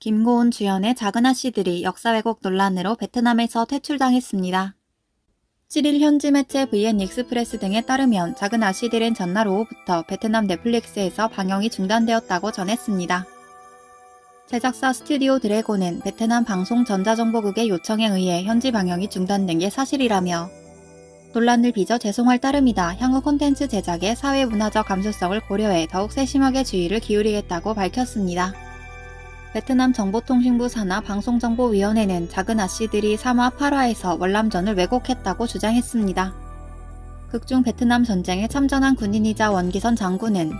김고은 주연의 작은 아씨들이 역사 왜곡 논란으로 베트남에서 퇴출당했습니다. 7일 현지 매체 VN 익스프레스 등에 따르면 작은 아씨들은 전날 오후부터 베트남 넷플릭스에서 방영이 중단되었다고 전했습니다. 제작사 스튜디오 드래곤은 베트남 방송 전자정보국의 요청에 의해 현지 방영이 중단된 게 사실이라며 논란을 빚어 죄송할 따름이다. 향후 콘텐츠 제작의 사회문화적 감수성을 고려해 더욱 세심하게 주의를 기울이겠다고 밝혔습니다. 베트남 정보통신부 산하 방송정보위원회는 작은 아씨들이 3화 8화에서 월남전을 왜곡했다고 주장했습니다. 극중 베트남 전쟁에 참전한 군인이자 원기선 장군은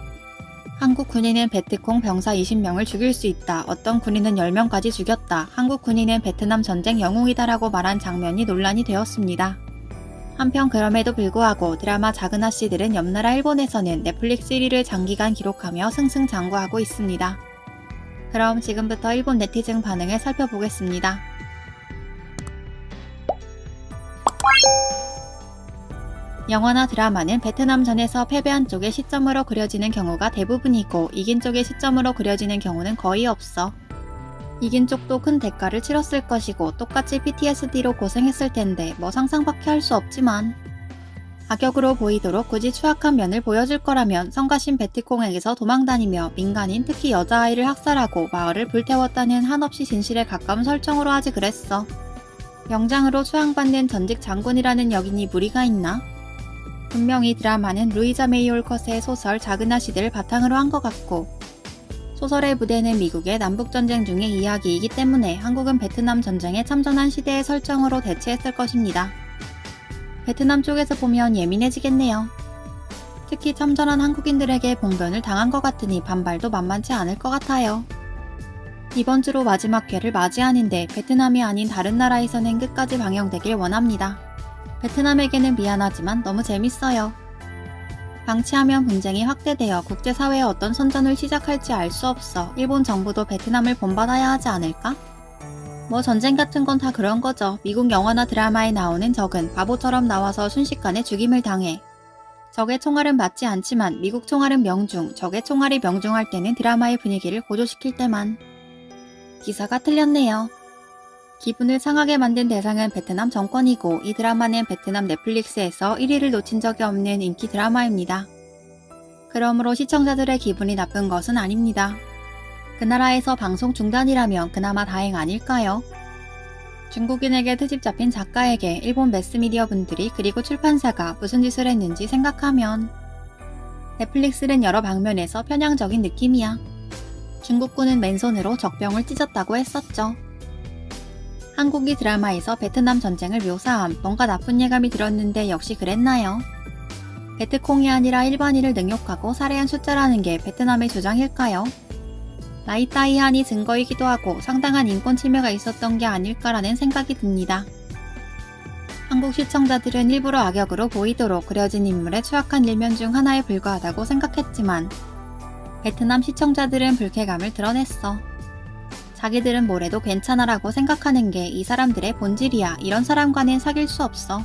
한국 군인은 베트콩 병사 20명을 죽일 수 있다. 어떤 군인은 10명까지 죽였다. 한국 군인은 베트남 전쟁 영웅이다라고 말한 장면이 논란이 되었습니다. 한편 그럼에도 불구하고 드라마 작은 아씨들은 옆나라 일본에서는 넷플릭스 1위를 장기간 기록하며 승승장구하고 있습니다. 그럼 지금부터 일본 네티즌 반응을 살펴보겠습니다. 영화나 드라마는 베트남전에서 패배한 쪽의 시점으로 그려지는 경우가 대부분이고 이긴 쪽의 시점으로 그려지는 경우는 거의 없어. 이긴 쪽도 큰 대가를 치렀을 것이고 똑같이 PTSD로 고생했을 텐데 뭐 상상밖에 할 수 없지만 악역으로 보이도록 굳이 추악한 면을 보여줄 거라면 성가신 베트콩에게서 도망다니며 민간인 특히 여자아이를 학살하고 마을을 불태웠다는 한없이 진실에 가까운 설정으로 하지 그랬어. 영장으로 추앙받는 전직 장군이라는 역인이 무리가 있나? 분명히 드라마는 루이자 메이 올컷의 소설 작은 아씨들을 바탕으로 한 것 같고 소설의 부대는 미국의 남북전쟁 중의 이야기이기 때문에 한국은 베트남 전쟁에 참전한 시대의 설정으로 대체했을 것입니다. 베트남 쪽에서 보면 예민해지겠네요. 특히 참전한 한국인들에게 봉변을 당한 것 같으니 반발도 만만치 않을 것 같아요. 이번 주로 마지막 회를 맞이하는데 베트남이 아닌 다른 나라에서는 끝까지 방영되길 원합니다. 베트남에게는 미안하지만 너무 재밌어요. 방치하면 분쟁이 확대되어 국제사회에 어떤 선전을 시작할지 알 수 없어. 일본 정부도 베트남을 본받아야 하지 않을까? 뭐 전쟁 같은 건 다 그런 거죠. 미국 영화나 드라마에 나오는 적은 바보처럼 나와서 순식간에 죽임을 당해. 적의 총알은 맞지 않지만 미국 총알은 명중, 적의 총알이 명중할 때는 드라마의 분위기를 고조시킬 때만. 기사가 틀렸네요. 기분을 상하게 만든 대상은 베트남 정권이고 이 드라마는 베트남 넷플릭스에서 1위를 놓친 적이 없는 인기 드라마입니다. 그러므로 시청자들의 기분이 나쁜 것은 아닙니다. 그 나라에서 방송 중단이라면 그나마 다행 아닐까요? 중국인에게 트집 잡힌 작가에게 일본 매스미디어 분들이 그리고 출판사가 무슨 짓을 했는지 생각하면 넷플릭스는 여러 방면에서 편향적인 느낌이야. 중국군은 맨손으로 적병을 찢었다고 했었죠. 한국이 드라마에서 베트남 전쟁을 묘사함 뭔가 나쁜 예감이 들었는데 역시 그랬나요? 베트콩이 아니라 일반인을 능욕하고 살해한 숫자라는 게 베트남의 주장일까요? 라이따이한이 증거이기도 하고 상당한 인권 침해가 있었던 게 아닐까라는 생각이 듭니다. 한국 시청자들은 일부러 악역으로 보이도록 그려진 인물의 추악한 일면 중 하나에 불과하다고 생각했지만 베트남 시청자들은 불쾌감을 드러냈어. 자기들은 뭐래도 괜찮아라고 생각하는 게 이 사람들의 본질이야. 이런 사람과는 사귈 수 없어.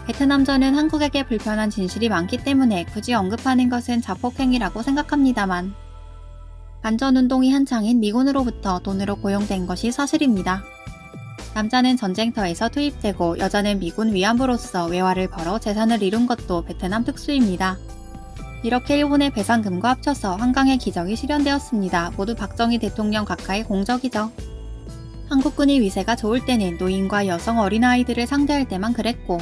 베트남전은 한국에게 불편한 진실이 많기 때문에 굳이 언급하는 것은 자폭행위라고 생각합니다만 반전운동이 한창인 미군으로부터 돈으로 고용된 것이 사실입니다. 남자는 전쟁터에서 투입되고 여자는 미군 위안부로서 외화를 벌어 재산을 이룬 것도 베트남 특수입니다. 이렇게 일본의 배상금과 합쳐서 한강의 기적이 실현되었습니다. 모두 박정희 대통령 각하의 공적이죠. 한국군이 위세가 좋을 때는 노인과 여성 어린아이들을 상대할 때만 그랬고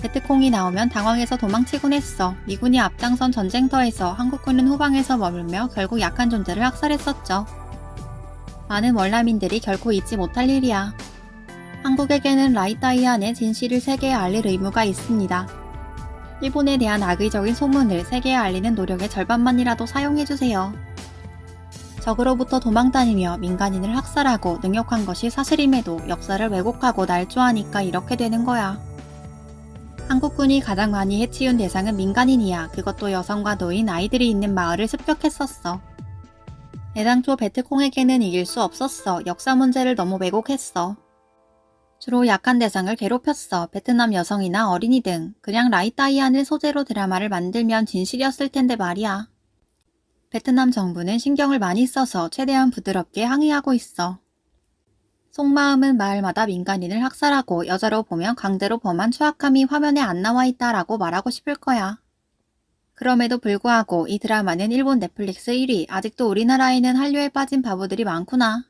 베트콩이 나오면 당황해서 도망치곤 했어. 미군이 앞장선 전쟁터에서 한국군은 후방에서 머물며 결국 약한 존재를 학살했었죠. 많은 월남인들이 결코 잊지 못할 일이야. 한국에게는 라이따이안의 진실을 세계에 알릴 의무가 있습니다. 일본에 대한 악의적인 소문을 세계에 알리는 노력의 절반만이라도 사용해주세요. 적으로부터 도망다니며 민간인을 학살하고 능욕한 것이 사실임에도 역사를 왜곡하고 날조하니까 이렇게 되는 거야. 한국군이 가장 많이 해치운 대상은 민간인이야. 그것도 여성과 노인, 아이들이 있는 마을을 습격했었어. 애당초 베트콩에게는 이길 수 없었어. 역사 문제를 너무 왜곡했어. 주로 약한 대상을 괴롭혔어. 베트남 여성이나 어린이 등. 그냥 라이따이안을 소재로 드라마를 만들면 진실이었을 텐데 말이야. 베트남 정부는 신경을 많이 써서 최대한 부드럽게 항의하고 있어. 속마음은 마을마다 민간인을 학살하고 여자로 보면 강제로 범한 추악함이 화면에 안 나와 있다라고 말하고 싶을 거야. 그럼에도 불구하고 이 드라마는 일본 넷플릭스 1위, 아직도 우리나라에는 한류에 빠진 바보들이 많구나.